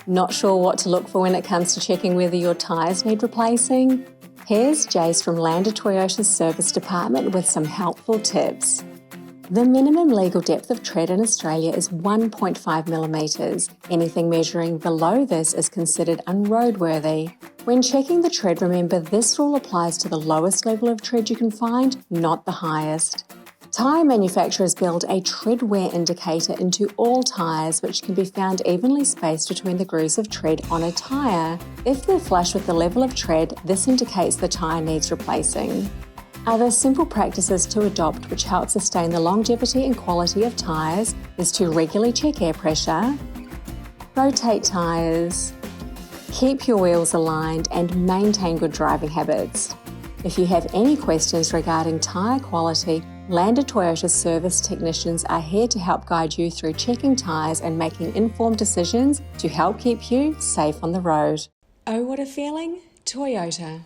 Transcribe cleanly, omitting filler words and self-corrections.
Not sure what to look for when it comes to checking whether your tyres need replacing? Here's Jace from Lander Toyota's service department with some helpful tips. The minimum legal depth of tread in Australia is 1.5 millimetres. Anything measuring below this is considered unroadworthy. When checking the tread, remember this rule applies to the lowest level of tread you can find, not the highest. Tyre manufacturers build a tread wear indicator into all tyres, which can be found evenly spaced between the grooves of tread on a tyre. If they're flush with the level of tread, this indicates the tyre needs replacing. Other simple practices to adopt which help sustain the longevity and quality of tyres is to regularly check air pressure, rotate tyres, keep your wheels aligned and maintain good driving habits. If you have any questions regarding tyre quality, Lander Toyota service technicians are here to help guide you through checking tyres and making informed decisions to help keep you safe on the road. Oh, what a feeling! Toyota.